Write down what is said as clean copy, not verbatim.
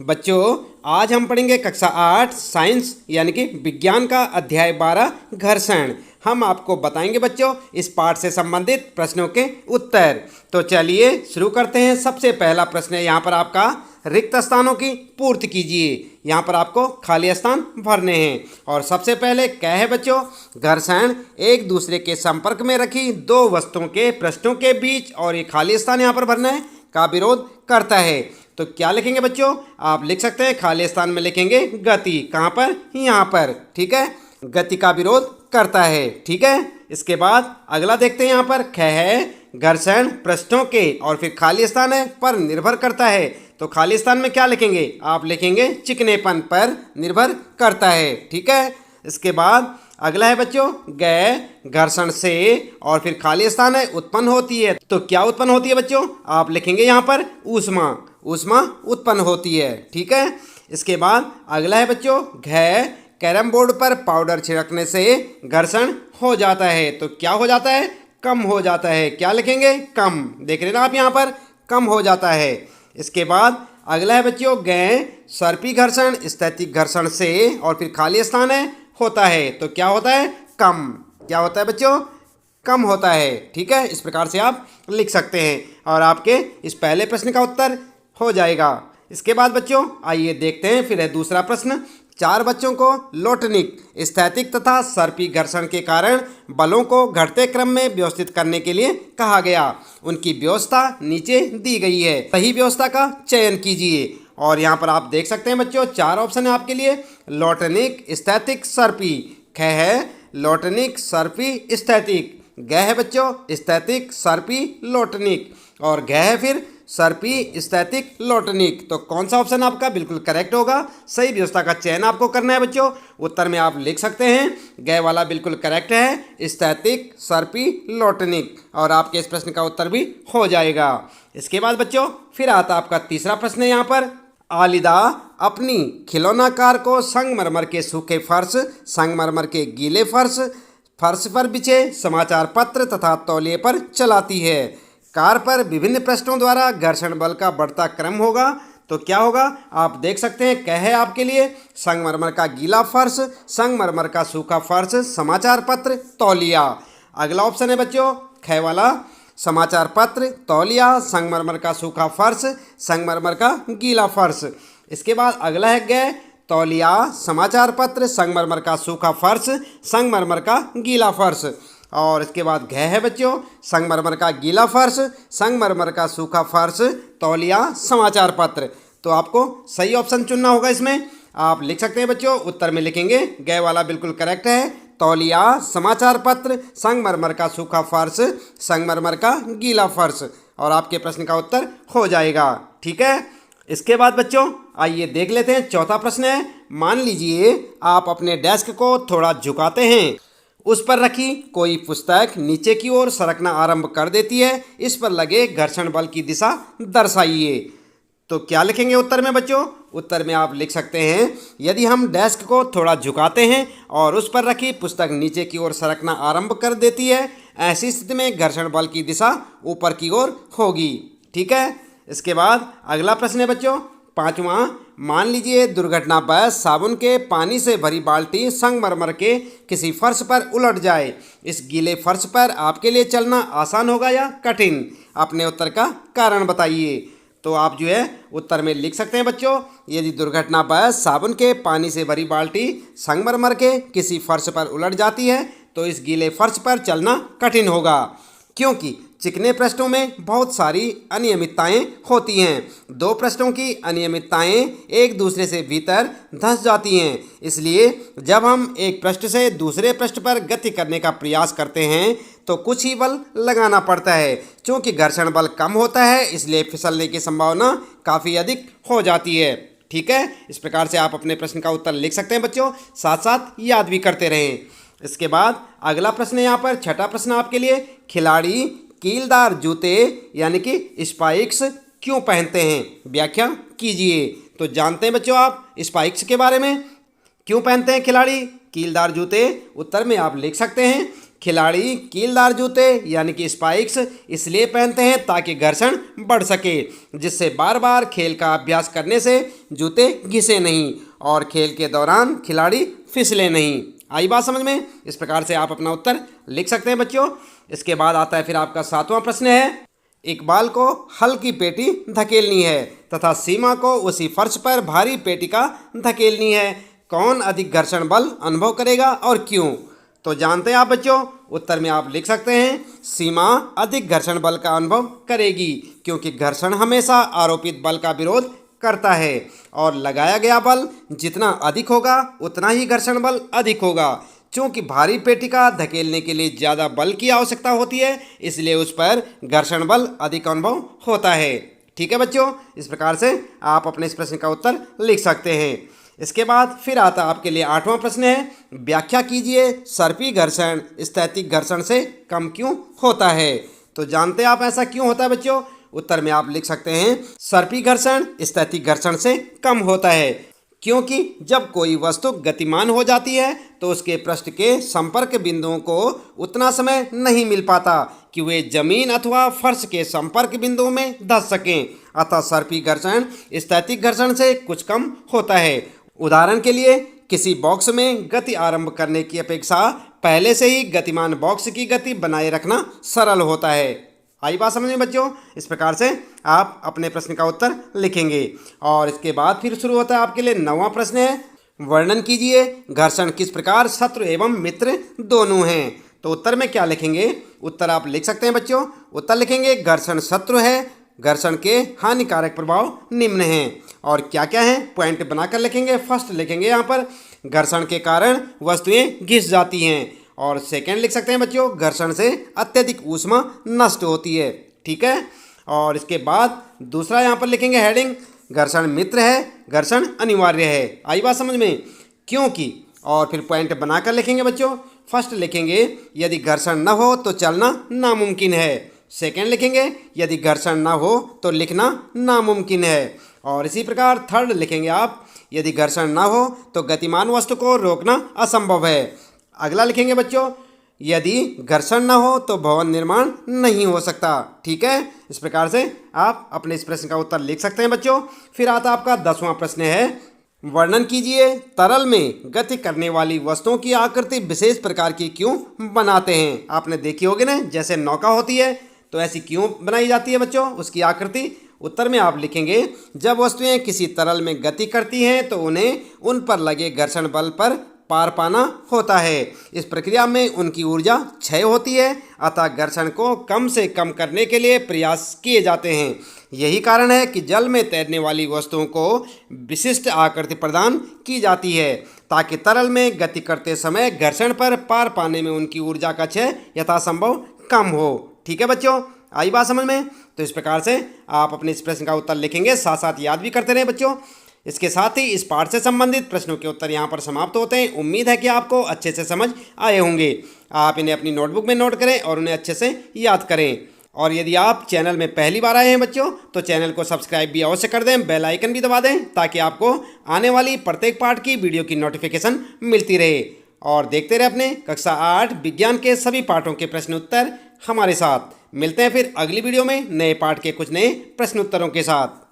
बच्चों, आज हम पढ़ेंगे कक्षा 8 साइंस यानी कि विज्ञान का अध्याय 12 घर्षण। हम आपको बताएंगे बच्चों इस पाठ से संबंधित प्रश्नों के उत्तर। तो चलिए शुरू करते हैं। सबसे पहला प्रश्न है यहाँ पर आपका, रिक्त स्थानों की पूर्ति कीजिए। यहाँ पर आपको खाली स्थान भरने हैं। और सबसे पहले क्या है बच्चों, घर्षण एक दूसरे के संपर्क में रखी दो वस्तुओं के पृष्ठों के बीच, और ये खाली स्थान यहाँ पर भरना है, का विरोध करता है। तो क्या लिखेंगे बच्चों, आप लिख सकते हैं खाली स्थान में लिखेंगे गति। कहाँ पर, यहाँ पर। ठीक है, गति का विरोध करता है। ठीक है, इसके बाद अगला देखते हैं। यहाँ पर ख है, घर्षण पृष्ठों के और फिर खाली स्थान है पर निर्भर करता है। तो खाली स्थान में क्या लिखेंगे, आप लिखेंगे चिकनेपन पर निर्भर करता है। ठीक है, इसके बाद अगला है बच्चों, ग घर्षण से और फिर खाली स्थान है उत्पन्न होती है। तो क्या उत्पन्न होती है बच्चों, आप लिखेंगे यहाँ पर ऊष्मा। ऊष्मा उत्पन्न होती है। ठीक है, इसके बाद अगला है बच्चों, घ कैरम बोर्ड पर पाउडर छिड़कने से घर्षण हो जाता है। तो क्या हो जाता है, कम हो जाता है। क्या लिखेंगे, कम। देख रहे ना आप यहाँ पर, कम हो जाता है। इसके बाद अगला है बच्चों, ग सर्पी घर्षण स्थैतिक घर्षण से और फिर खाली स्थान है होता है। तो क्या होता है, कम। क्या होता है बच्चों, कम होता है। ठीक है, इस प्रकार से आप लिख सकते हैं और आपके इस पहले प्रश्न का उत्तर हो जाएगा। इसके बाद बच्चों आइए देखते हैं, फिर है दूसरा प्रश्न। चार बच्चों को लोटनिक स्थैतिक तथा सर्पी घर्षण के कारण बलों को घटते क्रम में व्यवस्थित करने के लिए कहा गया। उनकी व्यवस्था नीचे दी गई है, सही व्यवस्था का चयन कीजिए। और यहाँ पर आप देख सकते हैं बच्चों, चार ऑप्शन है आपके लिए, लोटनिक स्थैतिक सर्पी। ख है लोटनिक सर्पी स्थैतिक, ग है बच्चों स्थैतिक सर्पी लोटनिक, और घ है फिर सर्पी स्थैतिक लोटनिक। तो कौन सा ऑप्शन आपका बिल्कुल करेक्ट होगा, सही व्यवस्था का चयन आपको करना है बच्चों। उत्तर में आप लिख सकते हैं ग वाला बिल्कुल करेक्ट है, स्थैतिक सर्पी लोटनिक, और आपके इस प्रश्न का उत्तर भी हो जाएगा। इसके बाद बच्चों फिर आता आपका तीसरा प्रश्न है यहाँ पर, आलिदा अपनी खिलौना कार को संगमरमर के सूखे फर्श, संगमरमर के गीले फर्श, फर्श पर बिछे समाचार पत्र तथा तौलिए पर चलाती है। कार पर विभिन्न पृष्ठों द्वारा घर्षण बल का बढ़ता क्रम होगा। तो क्या होगा, आप देख सकते हैं, क्या है आपके लिए, संगमरमर का गीला फर्श, संगमरमर का सूखा फर्श, समाचार पत्र, तौलिया। अगला ऑप्शन है बच्चों ख वाला, समाचार पत्र, तौलिया, संगमरमर का सूखा फर्श, संगमरमर का गीला फर्श। इसके बाद अगला है ग तौलिया, समाचार पत्र, संगमरमर का सूखा फर्श, संगमरमर का गीला फर्श। और इसके बाद घ है बच्चों, संगमरमर का गीला फर्श, संगमरमर का सूखा फर्श, तौलिया, समाचार पत्र। तो आपको सही ऑप्शन चुनना होगा। इसमें आप लिख सकते हैं बच्चों, उत्तर में लिखेंगे ग वाला बिल्कुल करेक्ट है, तौलिया, समाचार पत्र, संगमरमर का सूखा फर्श, संगमरमर का गीला फर्श, और आपके प्रश्न का उत्तर हो जाएगा। ठीक है, इसके बाद बच्चों आइए देख लेते हैं चौथा प्रश्न है। मान लीजिए आप अपने डेस्क को थोड़ा झुकाते हैं, उस पर रखी कोई पुस्तक नीचे की ओर सरकना आरंभ कर देती है। इस पर लगे घर्षण बल की दिशा दर्शाइए। तो क्या लिखेंगे उत्तर में बच्चों, उत्तर में आप लिख सकते हैं, यदि हम डेस्क को थोड़ा झुकाते हैं और उस पर रखी पुस्तक नीचे की ओर सरकना आरंभ कर देती है, ऐसी स्थिति में घर्षण बल की दिशा ऊपर की ओर होगी। ठीक है, इसके बाद अगला प्रश्न है बच्चों पांचवा, मान लीजिए दुर्घटनावश साबुन के पानी से भरी बाल्टी संगमरमर के किसी फर्श पर उलट जाए। इस गीले फर्श पर आपके लिए चलना आसान होगा या कठिन, अपने उत्तर का कारण बताइए। तो आप जो है उत्तर में लिख सकते हैं बच्चों, यदि दुर्घटनावश साबुन के पानी से भरी बाल्टी संगमरमर के किसी फर्श पर उलट जाती है तो इस गीले फर्श पर चलना कठिन होगा, क्योंकि चिकने पृष्ठों में बहुत सारी अनियमितताएं होती हैं। दो पृष्ठों की अनियमितताएं एक दूसरे से भीतर धंस जाती हैं। इसलिए जब हम एक पृष्ठ से दूसरे पृष्ठ पर गति करने का प्रयास करते हैं तो कुछ ही बल लगाना पड़ता है। क्योंकि घर्षण बल कम होता है, इसलिए फिसलने की संभावना काफ़ी अधिक हो जाती है। ठीक है, इस प्रकार से आप अपने प्रश्न का उत्तर लिख सकते हैं बच्चों, साथ साथ याद भी करते रहें। इसके बाद अगला प्रश्न है यहाँ पर छठा प्रश्न आपके लिए, खिलाड़ी कीलदार जूते यानी कि स्पाइक्स क्यों पहनते हैं, व्याख्या कीजिए। तो जानते हैं बच्चों आप स्पाइक्स के बारे में, क्यों पहनते हैं खिलाड़ी कीलदार जूते। उत्तर में आप लिख सकते हैं, खिलाड़ी कीलदार जूते यानी कि स्पाइक्स इसलिए पहनते हैं ताकि घर्षण बढ़ सके, जिससे बार बार खेल का अभ्यास करने से जूते घिसे नहीं और खेल के दौरान खिलाड़ी फिसले नहीं। आई बात समझ में? इस प्रकार से आप अपना उत्तर लिख सकते हैं बच्चों। इसके बाद आता है फिर आपका 7वां प्रश्न है, इकबाल को हल्की पेटी धकेलनी है तथा सीमा को उसी फर्श पर भारी पेटी का धकेलनी है, कौन अधिक घर्षण बल अनुभव करेगा और क्यों? तो जानते हैं आप बच्चों, उत्तर में आप लिख सकते हैं सीमा अधिक घर्षण बल का अनुभव करेगी, क्योंकि घर्षण हमेशा आरोपित बल का विरोध करता है और लगाया गया बल जितना अधिक होगा उतना ही घर्षण बल अधिक होगा। चूँकि भारी पेटी का धकेलने के लिए ज़्यादा बल की आवश्यकता होती है, इसलिए उस पर घर्षण बल अधिक अनुभव होता है। ठीक है बच्चों, इस प्रकार से आप अपने इस प्रश्न का उत्तर लिख सकते हैं। इसके बाद फिर आता आपके लिए 8वां प्रश्न है, व्याख्या कीजिए सर्पी घर्षण स्थैतिक घर्षण से कम क्यों होता है। तो जानते हैं आप ऐसा क्यों होता है बच्चों? उत्तर में आप लिख सकते हैं सर्पी घर्षण स्थैतिक घर्षण से कम होता है, क्योंकि जब कोई वस्तु गतिमान हो जाती है तो उसके पृष्ठ के संपर्क बिंदुओं को उतना समय नहीं मिल पाता कि वे जमीन अथवा फर्श के संपर्क बिंदुओं में धंस सकें, अतः सर्पी घर्षण स्थैतिक घर्षण से कुछ कम होता है। उदाहरण के लिए किसी बॉक्स में गति आरंभ करने की अपेक्षा पहले से ही गतिमान बॉक्स की गति बनाए रखना सरल होता है। आई बात समझ में बच्चों? इस प्रकार से आप अपने प्रश्न का उत्तर लिखेंगे। और इसके बाद फिर शुरू होता है आपके लिए 9वां प्रश्न है, वर्णन कीजिए घर्षण किस प्रकार शत्रु एवं मित्र दोनों हैं। तो उत्तर में क्या लिखेंगे? उत्तर आप लिख सकते हैं बच्चों। उत्तर लिखेंगे घर्षण शत्रु है, घर्षण के हानिकारक प्रभाव निम्न हैं। और क्या क्या हैं पॉइंट बनाकर लिखेंगे। फर्स्ट लिखेंगे यहाँ पर घर्षण के कारण वस्तुएं घिस जाती हैं, और सेकंड लिख सकते हैं बच्चों घर्षण से अत्यधिक ऊष्मा नष्ट होती है। ठीक है, और इसके बाद दूसरा यहाँ पर लिखेंगे हेडिंग, घर्षण मित्र है, घर्षण अनिवार्य है। आई बात समझ में? क्योंकि, और फिर पॉइंट बनाकर लिखेंगे बच्चों। फर्स्ट लिखेंगे यदि घर्षण न हो तो चलना नामुमकिन है। सेकंड लिखेंगे यदि घर्षण न हो तो लिखना नामुमकिन है। और इसी प्रकार थर्ड लिखेंगे आप, यदि घर्षण न हो तो गतिमान वस्तु को रोकना असंभव है। अगला लिखेंगे बच्चों, यदि घर्षण न हो तो भवन निर्माण नहीं हो सकता। ठीक है, इस प्रकार से आप अपने इस प्रश्न का उत्तर लिख सकते हैं बच्चों। फिर आता आपका 10वां प्रश्न है, वर्णन कीजिए तरल में गति करने वाली वस्तुओं की आकृति विशेष प्रकार की क्यों बनाते हैं। आपने देखी होगी ना, जैसे नौका होती है तो ऐसी क्यों बनाई जाती है बच्चों उसकी आकृति। उत्तर में आप लिखेंगे जब वस्तुएं किसी तरल में गति करती हैं तो उन्हें उन पर लगे घर्षण बल पर पार पाना होता है। इस प्रक्रिया में उनकी ऊर्जा क्षय होती है, अतः घर्षण को कम से कम करने के लिए प्रयास किए जाते हैं। यही कारण है कि जल में तैरने वाली वस्तुओं को विशिष्ट आकृति प्रदान की जाती है, ताकि तरल में गति करते समय घर्षण पर पार पाने में उनकी ऊर्जा का क्षय यथासंभव कम हो। ठीक है बच्चों, आई बात समझ में? तो इस प्रकार से आप अपने इस प्रश्न का उत्तर लिखेंगे, साथ साथ याद भी करते रहें बच्चों। इसके साथ ही इस पाठ से संबंधित प्रश्नों के उत्तर यहाँ पर समाप्त होते हैं। उम्मीद है कि आपको अच्छे से समझ आए होंगे। आप इन्हें अपनी नोटबुक में नोट करें और उन्हें अच्छे से याद करें। और यदि आप चैनल में पहली बार आए हैं बच्चों तो चैनल को सब्सक्राइब भी अवश्य कर दें, बेल आइकन भी दबा दें, ताकि आपको आने वाली प्रत्येक पाठ की वीडियो की नोटिफिकेशन मिलती रहे। और देखते रहे अपने कक्षा 8 विज्ञान के सभी पाठों के प्रश्न उत्तर हमारे साथ। मिलते हैं फिर अगली वीडियो में नए पाठ के कुछ नए प्रश्न उत्तरों के साथ।